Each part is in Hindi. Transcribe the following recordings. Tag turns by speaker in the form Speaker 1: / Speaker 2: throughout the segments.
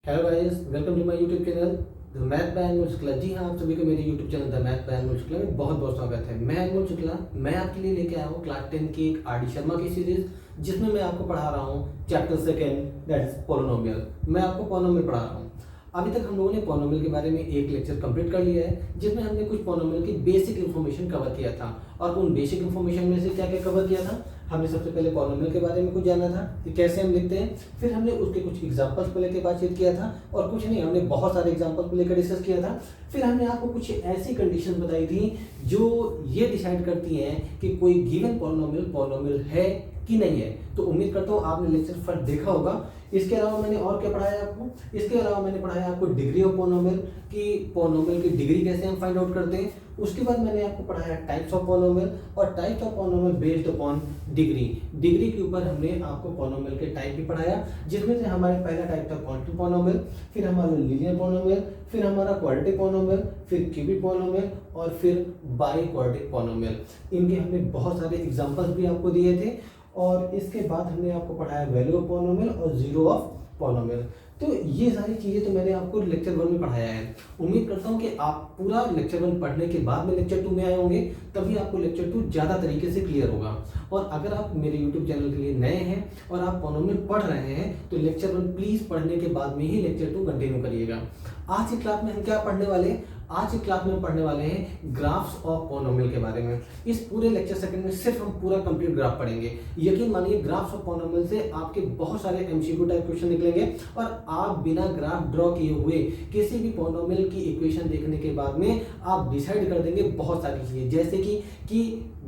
Speaker 1: Hello guys, welcome to my YouTube channel the math by Anmol Shukla. जी हाँ, आप सभी को मेरे YouTube channel the math by Anmol Shukla में बहुत बहुत स्वागत है। मैं अनमोल शुक्ला, मैं आपके लिए लेके आया हूँ क्लास 10 की एक आर डी शर्मा की सीरीज, जिसमें मैं आपको पढ़ा रहा हूँ chapter second, that is polynomial. मैं आपको पोलिनोमियल पढ़ा रहा हूँ। अभी तक हम लोगों ने पोलिनोमियल के बारे में एक लेक्चर कंप्लीट कर लिया है, जिसमें हमने कुछ पोलिनोमियल की बेसिक इन्फॉर्मेशन कवर किया था। और उन बेसिक इन्फॉर्मेशन में से क्या क्या कवर किया था? हमने सबसे पहले पॉलिनोमियल के बारे में कुछ जाना था कि कैसे हम लिखते हैं। फिर हमने उसके कुछ एग्जांपल्स को लेकर बातचीत किया था, और कुछ नहीं, हमने बहुत सारे एग्जांपल्स को लेकर डिस्कस किया था। फिर हमने आपको कुछ ऐसी कंडीशन बताई थी जो ये डिसाइड करती हैं कि कोई गिवन पॉलिनोमियल है कि नहीं है। तो उम्मीद करता हूँ आपने लेक्चर फर्स्ट देखा होगा। इसके अलावा मैंने और क्या पढ़ाया आपको? इसके अलावा मैंने पढ़ाया आपको डिग्री ऑफ पॉलिनोमियल, कि पॉलिनोमियल की डिग्री कैसे हम फाइंड आउट करते हैं। उसके बाद मैंने आपको पढ़ाया टाइप्स ऑफ पॉलिनोमियल, और types of polynomial based upon degree. Degree के ऊपर हमने आपको पॉलिनोमियल के टाइप भी पढ़ाया, जिसमें से हमारे पहला टाइप था क्वांटिटी पॉलिनोमियल, फिर हमारा लीनियर पॉलिनोमियल, फिर हमारा क्वाड्रेटिक पॉलिनोमियल, फिर क्यूबिक पॉलिनोमियल, और फिर बाई क्वाड्रेटिक पॉलिनोमियल। इनके हमने बहुत सारे एग्जांपल्स भी आपको दिए थे। और इसके बाद हमने आपको पढ़ाया वैल्यू ऑफ पॉलिनोमियल और जीरो ऑफ पॉलिनोमियल। तो ये सारी चीज़ें तो मैंने आपको लेक्चर 1 में पढ़ाया है। उम्मीद करता हूँ कि आप पूरा लेक्चर 1 पढ़ने के बाद में लेक्चर 2 में आए होंगे, तभी आपको लेक्चर 2 ज़्यादा तरीके से क्लियर होगा। और अगर आप मेरे यूट्यूब चैनल के लिए नए हैं और आप पॉलिनोमियल पढ़ रहे हैं, तो लेक्चर 1 प्लीज़ पढ़ने के बाद में ही लेक्चर 2 कंटिन्यू करिएगा। आज की क्लास में हम क्या पढ़ने वाले हैं? आज की क्लास में हम पढ़ने वाले हैं ग्राफ्स ऑफ पॉलिनोमियल के बारे में। इस पूरे लेक्चर सेकंड में सिर्फ हम पूरा कंप्लीट ग्राफ पढ़ेंगे। यकीन मानिए, ग्राफ्स ऑफ पॉलिनोमियल से आपके बहुत सारे एमसीक्यू टाइप क्वेश्चन निकलेंगे, और आप बिना ग्राफ ड्रॉ किए हुए किसी भी पॉलिनोमियल की इक्वेशन देखने के बाद में आप डिसाइड कर देंगे बहुत सारी चीजें, जैसे कि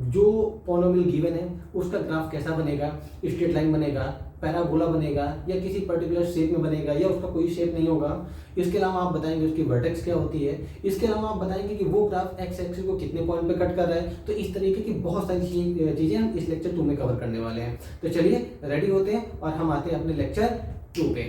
Speaker 1: जो पॉलिनोमियल गिवन है उसका ग्राफ कैसा बनेगा, स्ट्रेट लाइन बनेगा, पैराबोला बनेगा, या किसी पर्टिकुलर शेप में बनेगा, या उसका कोई शेप नहीं होगा। इसके अलावा आप बताएंगे उसकी वर्टेक्स क्या होती है। इसके अलावा आप बताएंगे कि वो ग्राफ एक्स एक्सिस को कितने पॉइंट पे कट कर रहा है। तो इस तरीके की बहुत सारी चीजें हम इस लेक्चर 2 में कवर करने वाले हैं। तो चलिए रेडी होते हैं और हम आते हैं अपने लेक्चर 2 पे।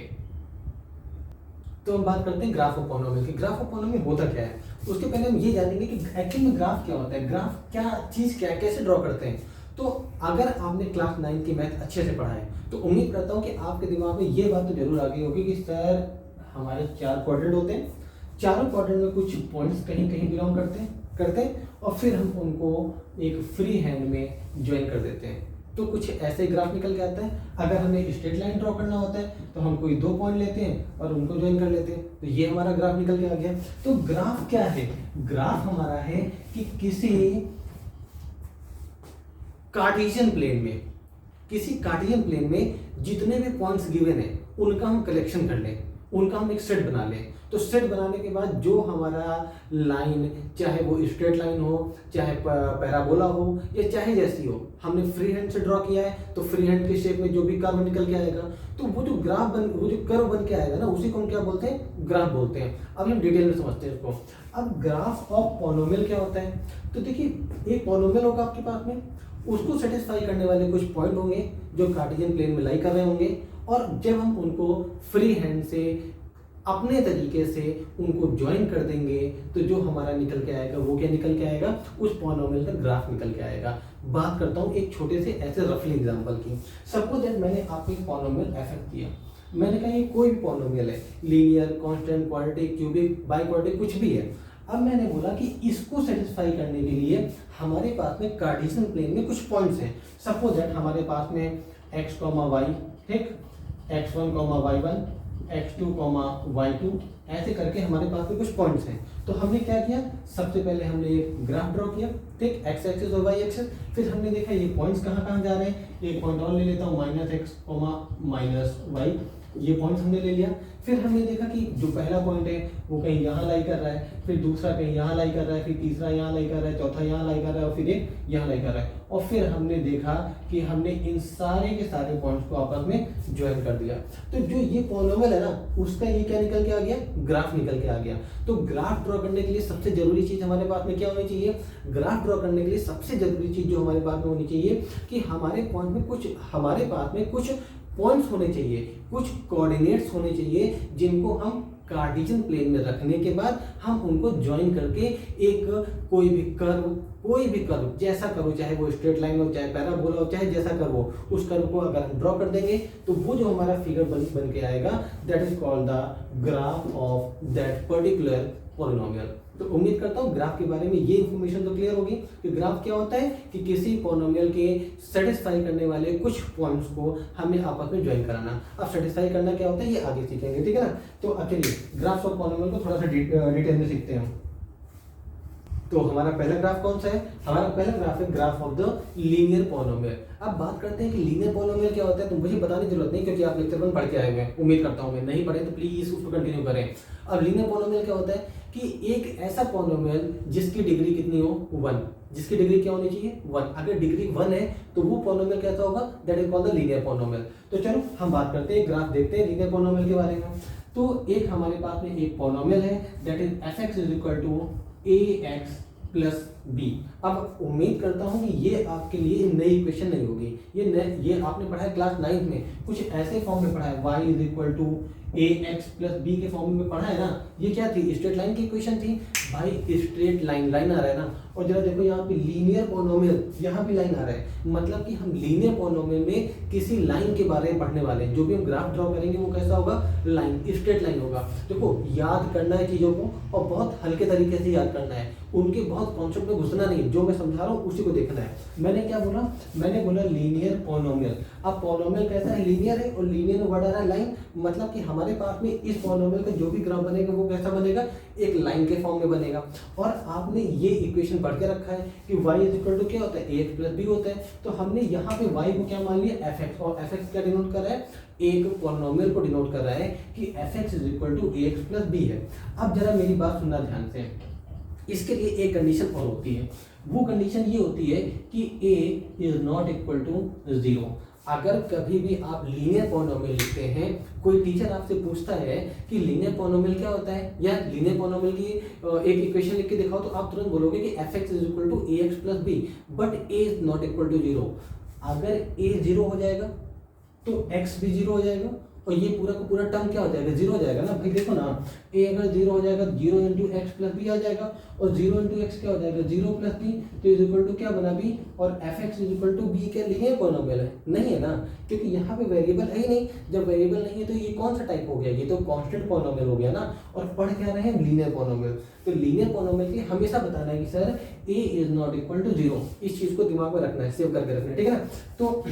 Speaker 1: तो हम बात करते हैं ग्राफ ऑफ पॉलिनोमियल की। ग्राफ ऑफ पॉलिनोमियल होता क्या है, उसके पहले हम ये जानेंगे कि एक्चुअली में ग्राफ क्या होता है, ग्राफ क्या चीज क्या है, कैसे ड्रॉ करते हैं। तो अगर आपने क्लास 9 की मैथ अच्छे से पढ़ा है, तो उम्मीद करता हूँ कि आपके दिमाग में ये बात तो जरूर आ गई होगी कि सर हमारे 4 क्वाड्रेंट होते हैं, चारों क्वाड्रेंट में कुछ पॉइंट्स कहीं कहीं बिलोंग करते हैं, और फिर हम उनको एक फ्री हैंड में ज्वाइन कर देते हैं। तो कुछ ऐसे ग्राफ निकल के आता है। अगर हमें स्ट्रेट लाइन ड्रॉ करना होता है, तो हम कोई 2 पॉइंट लेते हैं और उनको ज्वाइन कर लेते हैं, तो ये हमारा ग्राफ निकल के आ गया। तो ग्राफ क्या है? ग्राफ हमारा है कि किसी कार्टेशियन प्लेन में जितने भी पॉइंट्स गिवन है उनका हम कलेक्शन कर लें, उनका हम एक सेट बना लें। तो सेट बनाने के बाद जो हमारा लाइन, चाहे वो स्ट्रेट लाइन हो, चाहे पैराबोला हो, या चाहे जैसी हो, हमने फ्री हैंड से ड्रॉ किया है, तो फ्री हैंड के शेप में जो भी कर्व निकल के आएगा, तो वो जो कर्व बन के आएगा ना, उसी को हम क्या बोलते हैं? ग्राफ बोलते हैं। अब हम डिटेल में समझते हैं इसको। अब ग्राफ ऑफ पॉलिनोमियल क्या होता है? तो देखिए, एक पॉलिनोमियल होगा आपके पास में, उसको सेटिस्फाई करने वाले कुछ पॉइंट होंगे जो कार्टेशियन प्लेन में लाई कर रहे होंगे, और जब हम उनको फ्री हैंड से अपने तरीके से उनको ज्वाइन कर देंगे, तो जो हमारा निकल के आएगा वो क्या निकल के आएगा? उस पॉलिनोमियल का ग्राफ निकल के आएगा। बात करता हूँ एक छोटे से ऐसे रफली एग्जांपल की। सपोज दैट मैंने आपको एक पॉलिनोमियल एफ दिया, मैंने कहा ये कोई भी पॉलिनोमियल है, linear, constant, quadratic, cubic, by quadratic, कुछ भी है। अब मैंने बोला कि इसको सेटिस्फाई करने के लिए हमारे पास में कार्टेशियन प्लेन में कुछ पॉइंट्स हैं। सपोज दैट हमारे पास में x, y, ठीक, x1, y1, x2, y2, ऐसे करके हमारे पास में कुछ पॉइंट्स हैं। तो हमने क्या किया? सबसे पहले हमने एक ग्राफ ड्रॉ किया, ठीक, x एक्सिस और y एक्सिस। फिर हमने देखा ये पॉइंट्स कहाँ कहाँ जा रहे हैं। एक पॉइंट और ले लेता हूँ, -x, -y, ये पॉइंट्स हमने ले लिया। फिर हमने देखा कि जो पहला पॉइंट है वो कहीं यहाँ लाई कर रहा है, फिर दूसरा कहीं यहाँ लाई कर रहा है, फिर तीसरा यहाँ लाई कर रहा है, चौथा यहाँ लाई कर रहा है, और फिर एक यहाँ लाई कर रहा है। और फिर हमने देखा कि हमने इन सारे के सारे पॉइंट्स को आपस में ज्वाइन कर दिया। तो जो ये पॉलिनोमियल है ना, उसका ये क्या निकल के आ गया? ग्राफ निकल के आ गया। तो ग्राफ ड्रॉ करने के लिए सबसे जरूरी चीज हमारे पास में क्या होनी चाहिए? ग्राफ ड्रॉ करने के लिए सबसे जरूरी चीज जो हमारे पास में होनी चाहिए कि हमारे पास में कुछ पॉइंट्स होने चाहिए, कुछ कोऑर्डिनेट्स होने चाहिए जिनको हम कार्टेशियन प्लेन में रखने के बाद हम उनको ज्वाइन करके एक कोई भी कर्व जैसा कर्व, चाहे वो स्ट्रेट लाइन हो, चाहे पैराबोला हो, चाहे जैसा कर्व हो, उस कर्व को अगर हम ड्रॉ कर देंगे तो वो जो हमारा फिगर बन के आएगा, that is called the graph of that particular polynomial. तो उम्मीद करता हूँ ग्राफ के बारे में ये इन्फॉर्मेशन तो क्लियर होगी कि ग्राफ क्या होता है कि किसी पॉलिनोमियल के सेटिस्फाई करने वाले कुछ पॉइंट्स को हमें आपस में ज्वाइन कराना। अब सेटिस्फाई करना क्या होता है ये आगे सीखेंगे, ठीक है ना। तो चलिए ग्राफ्स ऑफ पॉलिनोमियल को थोड़ा सा डिटेल में सीखते हैं। तो हमारा पहला ग्राफ कौन सा है? हमारा पहला ग्राफ है graph of the linear polynomial. अब बात करते हैं कि लीनियर पॉलिनोमियल क्या होता है। तो मुझे बताने की जरूरत नहीं क्योंकि आप लेक्चर 1 पढ़ के आए हुए हैं, उम्मीद करता हूं मैं। नहीं पढ़े तो प्लीज उसको कंटिन्यू करें। अब लीनियर पॉलिनोमियल क्या होता है कि एक ऐसा पॉलिनोमियल जिसकी डिग्री कितनी हो 1, जिसकी डिग्री क्या होनी चाहिए 1। अगर डिग्री 1 है तो वो पॉलिनोमियल कैसा होगा, that is called the linear polynomial. तो चलो हम बात करते हैं, ग्राफ देखते हैं लीनियर पॉलिनोमियल के बारे में। तो एक हमारे पास में एक पॉलिनोमियल है that is fx is equal to ax plus b. अब उम्मीद करता हूं कि ये आपके लिए नई इक्वेशन नहीं होगी, ये आपने पढ़ा है क्लास 9 में, कुछ ऐसे फॉर्म में पढ़ा है, y is equal to ax plus b के फॉर्म में पढ़ा है ना। ये क्या थी, स्ट्रेट लाइन की इक्वेशन थी भाई, स्ट्रेट लाइन आ रहा है ना। और जरा देखो यहाँ पे लीनियर पॉलिनोमियल, यहाँ भी लाइन आ रहा है, मतलब कि हम लीनियर पॉलिनोमियल में किसी लाइन के बारे में पढ़ने वाले हैं। जो भी हम ग्राफ ड्रॉ करेंगे वो कैसा होगा, लाइन, स्ट्रेट लाइन होगा। देखो याद करना है चीजों को और बहुत हल्के तरीके से याद करना है, उनके बहुत कॉन्सेप्ट में घुसना नहीं, जो मैं समझा रहा हूँ उसी को देखना है। मैंने क्या बोला, मैंने बोला लीनियर पॉलिनोमियल। अब पॉलिनोमियल कैसा है, लीनियर है, और लीनियर में वर्ड आ रहा है लाइन, मतलब कि हमारे पास में इस पॉलिनोमियल का जो भी ग्राफ बनेगा वो कैसा बनेगा, एक लाइन के फॉर्म में बनेगा। और आपने ये इक्वेशन पढ़ के रखा है कि y इज इक्वल टू क्या होता है, ax प्लस b होता है। तो हमने यहाँ पे y को क्या मान लिया, fx, और fx क्या डिनोट कर रहा है, एक पॉलिनोमियल को डिनोट कर रहा है कि fx is equal to ax plus b है। अब जरा मेरी बात सुनना ध्यान से, इसके लिए एक कंडीशन और होती है, वो कंडीशन ये होती है कि a is not equal to 0। अगर कभी भी आप लीनियर पॉलिनोमियल लिखते हैं, कोई टीचर आपसे पूछता है कि लीनियर पॉलिनोमियल क्या होता है या लीनियर पॉलिनोमियल की एक इक्वेशन लिख के दिखाओ, तो आप तुरंत बोलोगे कि fx is equal to ax plus b, but a is not equal to 0। अगर a 0 हो जाएगा तो x भी 0 हो जाएगा, और ये पूरा का पूरा टर्म क्या हो जाएगा, 0 हो जाएगा ना भाई। देखो ना, a अगर 0 हो जाएगा, 0 इंटू एक्स प्लस बी आ जाएगा, और 0 इंटू एक्स क्या हो जाएगा, 0 प्लस बी, तो इज इक्वल टू क्या बना b, और fx is equal to b के लिए पॉलिनोमियल है, नहीं है ना, क्योंकि यहाँ पे वेरिएबल है ही नहीं। जब वेरिएबल नहीं है तो ये कौन सा टाइप हो गया, ये तो कांस्टेंट पॉलिनोमियल हो गया ना। और पढ़ क्या रहे हैं, लीनियर पॉलिनोमियल। तो लीनियर पॉलिनोमियल की हमेशा बताना है कि sir a is not equal to 0, इस चीज को दिमाग में रखना है, सेव करके रखना है, ठीक है ना। तो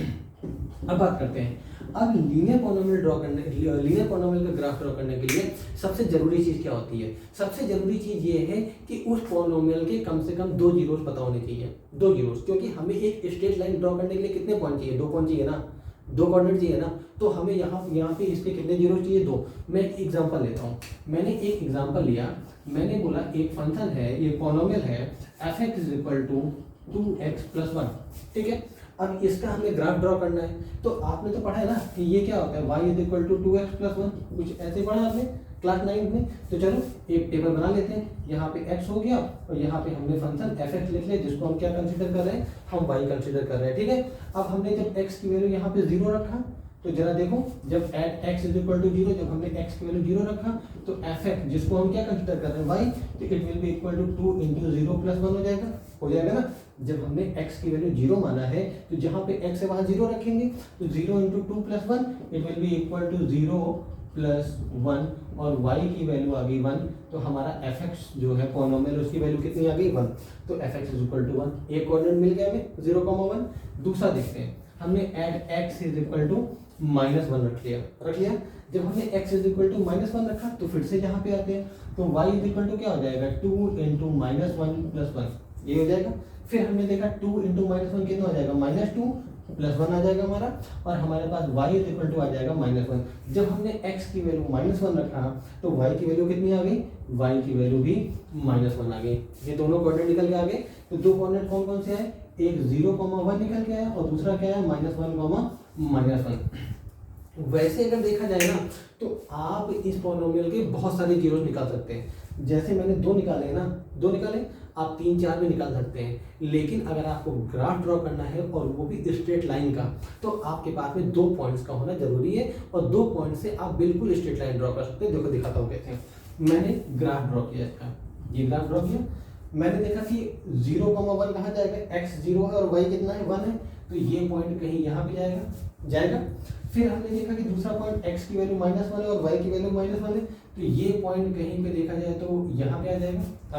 Speaker 1: अब बात करते हैं, अब लीनियर पॉलिनोमियल का ग्राफ ड्रॉ करने के लिए सबसे जरूरी चीज क्या होती है, सबसे जरूरी चीज ये है कि उस पॉलिनोमियल के कम से कम 2 जीरोस पता होने चाहिए, 2 जीरोस, क्योंकि हमें एक स्ट्रेट लाइन ड्रॉ करने के लिए कितने पॉइंट चाहिए, 2 पॉइंट चाहिए ना, 2 कोऑर्डिनेट चाहिए ना। तो हमें यहाँ पे इसके कितने जीरोस चाहिए, 2। मैं एक एग्जांपल लेता हूँ, मैंने एक एग्जांपल लिया, मैंने बोला एक फंक्शन है, ये पॉलिनोमियल है fx is equal to 2x plus 1, ठीक है। अब इसका हमें ग्राफ ड्रॉ करना है, तो आपने तो पढ़ा है ना कि ये क्या होता है, y is equal to 2x plus 1, कुछ ऐसे पढ़ा आपने क्लास 9 में। तो चलो एक टेबल बना लेते हैं, यहाँ पे x हो गया और यहाँ पे हमने फंक्शन fx लिख लिया, जिसको हम क्या कंसीडर कर रहे हैं, हम y कंसीडर कर रहे हैं, ठीक है। अब हमने जब x की वैल्यू यहाँ पे 0 रखा, तो जरा देखो, जब at x is equal to 0, जब हमने x की वैल्यू 0 रखा, तो fx जिसको हम क्या कंसीडर कर रहे हैं, y, तो it will be equal to 2 into 0 plus 1 हो जाएगा ना। जब हमने x की वैल्यू 0 माना है, तो जहाँ पे x है वहाँ 0 रखेंगे, तो 0 into 2 plus 1 it will be equal to 0 plus 1, और y की वैल्यू आ गई 1, तो हमारा fx जो है पॉलिनोमियल उसकी वैल्यू कितनी आ गई, 1। तो fx इज इक्वल टू 1, एक कोऑर्डिनेट मिल गया हमें 0,1। दूसरा देखते हैं, हमने at x is equal to -1 रख लिया। जब हमने x इज इक्वल टू -1 रखा, तो फिर से यहाँ पे आते हैं, तो y इज इक्वल टू क्या हो जाएगा, 2 इंटू -1 प्लस 1, ये हो जाएगा। फिर हमने देखा 2 इंटू -1 कितना हो जाएगा, -2 प्लस 1 आ जाएगा हमारा, और हमारे पास y इज इक्वल टू आ जाएगा -1। जब हमने x की वैल्यू -1 रखा, तो y की वैल्यू कितनी आ गई, y की वैल्यू भी -1 आ गई। ये दोनों कोऑर्डिनेट निकल के आ गए। तो दो कोऑर्डिनेट कौन कौन से हैं, एक 0,1 निकल के आया, और दूसरा क्या है, -1,-1। वैसे अगर देखा जाए ना, तो आप इस पॉलिनोमियल के बहुत सारे जीरोस निकाल सकते हैं। जैसे मैंने 2 निकाले ना, 2 निकाले, आप 3-4 में निकाल सकते हैं, लेकिन अगर आपको ग्राफ ड्रॉ करना है और वो भी स्ट्रेट लाइन का, तो आपके पास में 2 पॉइंट्स का होना जरूरी है, और 2 पॉइंट से आप बिल्कुल स्ट्रेट लाइन ड्रॉ कर सकते हैं। देखो दिखाता हूँ कैसे। मैंने ग्राफ ड्रॉ किया इसका, ये ग्राफ ड्रॉ किया, मैंने देखा कि 0,1 कहाँ जाएगा, x 0 है और y कितना है 1 है, तो ये पॉइंट कहीं यहाँ पे जाएगा। फिर हमने देखा कि दूसरा पॉइंट x की वैल्यू -1 है और y की वैल्यू -1 है, तो ये पॉइंट कहीं पे देखा जाए तो यहाँ पे आ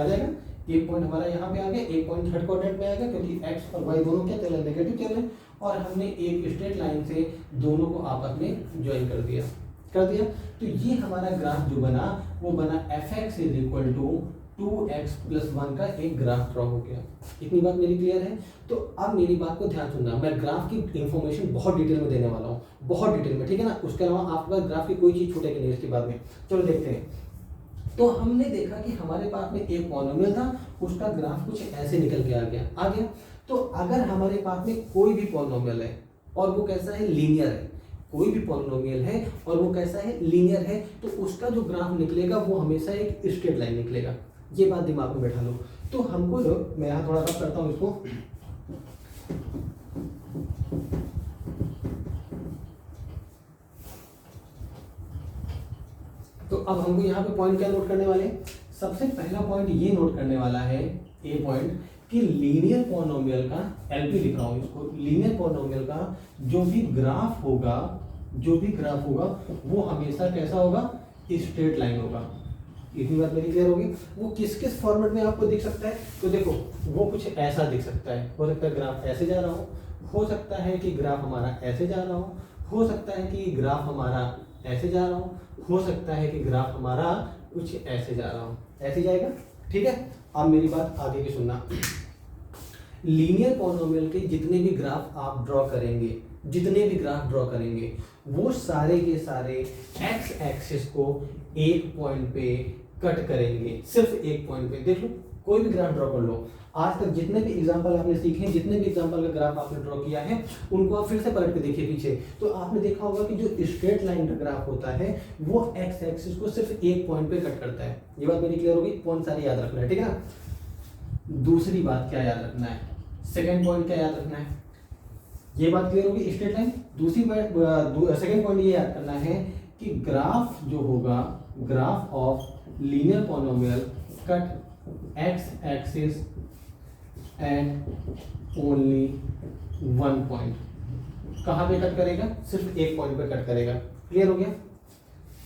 Speaker 1: जाएगा। एक पॉइंट हमारा यहाँ पे आ गया, एक पॉइंट थर्ड क्वाड्रेंट में आएगा, क्योंकि x और y दोनों क्या चल रहे हैं, नेगेटिव चल रहे हैं, और हमने एक स्ट्रेट लाइन से दोनों को आपस में ज्वाइन कर दिया। तो ये हमारा ग्राफ जो बना वो बना fx = 2x + 1 का एक ग्राफ ड्रॉ हो गया। इतनी बात मेरी क्लियर है। तो अब मेरी बात को ध्यान सुनना, मैं ग्राफ की इंफॉर्मेशन बहुत डिटेल में देने वाला हूँ, बहुत डिटेल में, ठीक है ना। उसके अलावा आपके पास ग्राफ की कोई चीज़ छूटेगी नहीं इसके बाद में। चलो देखते हैं। तो हमने देखा कि हमारे पास में एक पॉलिनोमियल था, उसका ग्राफ कुछ ऐसे निकल के आ गया। तो अगर हमारे पास में कोई भी पॉलिनोमियल है और वो कैसा है, लीनियर है, कोई भी पॉलिनोमियल है और वो कैसा है, लीनियर है, तो उसका जो ग्राफ निकलेगा वो हमेशा एक स्ट्रेट लाइन निकलेगा। ये बात दिमाग में बैठा लो। तो हमको मैं यहाँ थोड़ा रफ करता हूँ इसको। तो अब हमको यहाँ पे पॉइंट क्या नोट करने वाले हैं, सबसे पहला पॉइंट ये नोट करने वाला है, ए पॉइंट, कि लीनियर पॉलिनोमियल का, एलपी लिख रहा हूँ इसको, लीनियर पॉलिनोमियल का जो भी ग्राफ होगा वो हमेशा कैसा होगा, स्ट्रेट लाइन होगा। इतनी बात मेरी क्लियर होगी। वो किस किस फॉर्मेट में आपको दिख सकता है, तो देखो वो कुछ ऐसा दिख सकता है, हो सकता है ग्राफ ऐसे जा रहा हो सकता है कि ग्राफ हमारा ऐसे जा रहा हो सकता है कि ग्राफ हमारा ऐसे जा रहा हो सकता है कि ग्राफ हमारा कुछ ऐसे जा रहा हो, ऐसे जाएगा, ठीक है। अब मेरी बात आगे की सुनना। लीनियर पॉलिनोमियल के जितने भी ग्राफ आप ड्रॉ करेंगे, वो सारे के सारे एक्स एक्सिस को एक पॉइंट पे कट करेंगे, सिर्फ एक पॉइंट पे। देख लो, कोई भी ग्राफ ड्रॉ कर लो, आज तक जितने भी एग्जांपल आपने सीखे, जितने भी एग्जांपल का ग्राफ आपने ड्रॉ किया है, उनको आप फिर से पलट के देखिए पीछे, तो आपने देखा होगा कि जो स्ट्रेट लाइन का ग्राफ होता है वो एक्स एक्सिस को सिर्फ एक पॉइंट पे कट करता है। ये बात मेरी क्लियर होगी, पॉइंट सारे याद रखना है, ठीक है ना। दूसरी बात क्या याद रखना है, सेकेंड पॉइंट क्या याद रखना है, ये बात क्लियर होगी, स्ट्रेट लाइन। दूसरी सेकेंड पॉइंट ये याद करना है कि ग्राफ जो होगा, graph of linear polynomial cut x axis at only one point. कहाँ पे कट करेगा, सिर्फ एक पॉइंट पे कट करेगा। क्लियर हो गया।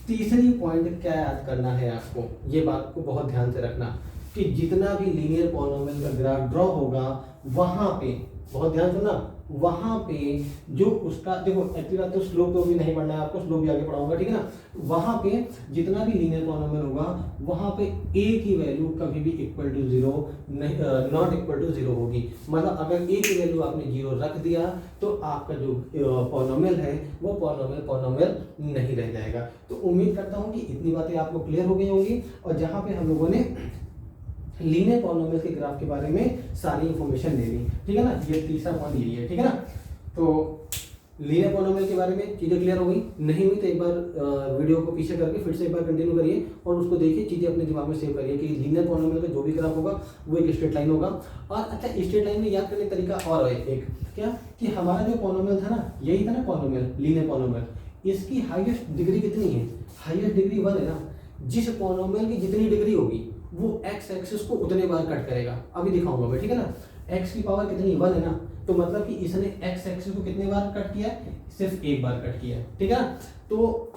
Speaker 1: तीसरी पॉइंट क्या याद करना है आपको, ये बात को बहुत ध्यान से रखना कि जितना भी लीनियर पॉलिनोमियल का ग्राफ ड्रॉ होगा वहां पे, बहुत ध्यान सुनना, वहां पे जो उसका, देखो एक्चुअली बात तो स्लोप तो भी नहीं पढ़ना है आपको, स्लोप भी आगे पढ़ाऊंगा, ठीक है ना। वहां पे जितना भी लीनियर पॉलिनोमियल होगा वहां पे a की वैल्यू कभी भी इक्वल टू जीरो नहीं, नॉट इक्वल टू जीरो होगी। मतलब अगर a की वैल्यू आपने जीरो रख दिया तो आपका जो पॉलिनोमियल है वो पॉलिनोमियल नहीं रह जाएगा। तो उम्मीद करता हूँ कि इतनी बातें आपको क्लियर हो गई होंगी, और जहाँ पे हम लोगों ने लीनियर पॉलिनोमियल के ग्राफ के बारे में सारी इंफॉर्मेशन ले ली, ठीक है ना। ये तीसरा पॉइंट यही है, ठीक है ना। तो लीनियर पॉलिनोमियल के बारे में चीज़ें क्लियर हो गई, नहीं हुई तो एक बार वीडियो को पीछे करके फिर से एक बार कंटिन्यू करिए और उसको देखिए, चीज़ें अपने दिमाग में सेव करिए कि लीनियर पॉलिनोमियल का जो भी ग्राफ होगा वो एक स्ट्रेट लाइन होगा। और अच्छा, स्ट्रेट लाइन में याद करने का तरीका और है एक, क्या कि हमारा जो पॉलिनोमियल था ना, यही था ना पॉलिनोमियल, लीनियर पॉलिनोमियल, इसकी हाईएस्ट डिग्री कितनी है, हाईएस्ट डिग्री 1 है ना। जिस पॉलिनोमियल की जितनी डिग्री होगी वो एक्स एक्सिस को उतने बार कट करेगा। अभी दिखाऊंगा मैं, ठीक है ना। एक्स की पावर कितनी, 1 है ना, तो मतलब कि इसने एक्स एक्सिस को कितने बार कट किया है, सिर्फ एक बार कट किया है, ठीक है ना। तो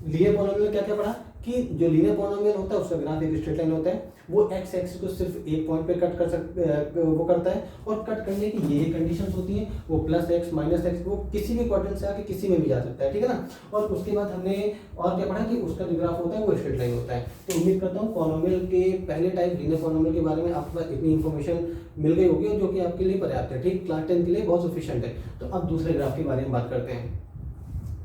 Speaker 1: लीनियर पॉलिनोमियल क्या क्या पढ़ा कि जो लीनियर पॉलिनोमियल होता है उसका ग्राफ एक स्ट्रेट लाइन होता है, वो एक्स एक्सिस को सिर्फ एक पॉइंट पे कट कर वो करता है, और कट करने की ये कंडीशंस होती हैं, वो +x -x, वो किसी भी क्वाड्रेंट से आके किसी में भी जा सकता है, ठीक है ना। और उसके बाद हमने और क्या पढ़ा कि उसका जो ग्राफ होता है वो स्ट्रेट लाइन होता है। तो उम्मीद करता हूँ पॉलिनोमियल के पहले टाइप लीनियर पॉलिनोमियल के बारे में आपके पास इतनी इन्फॉर्मेशन मिल गई होगी जो कि आपके लिए पर्याप्त है, ठीक, क्लास 10 के लिए बहुत सफिशिएंट है। तो अब दूसरे ग्राफ के बारे में बात करते हैं।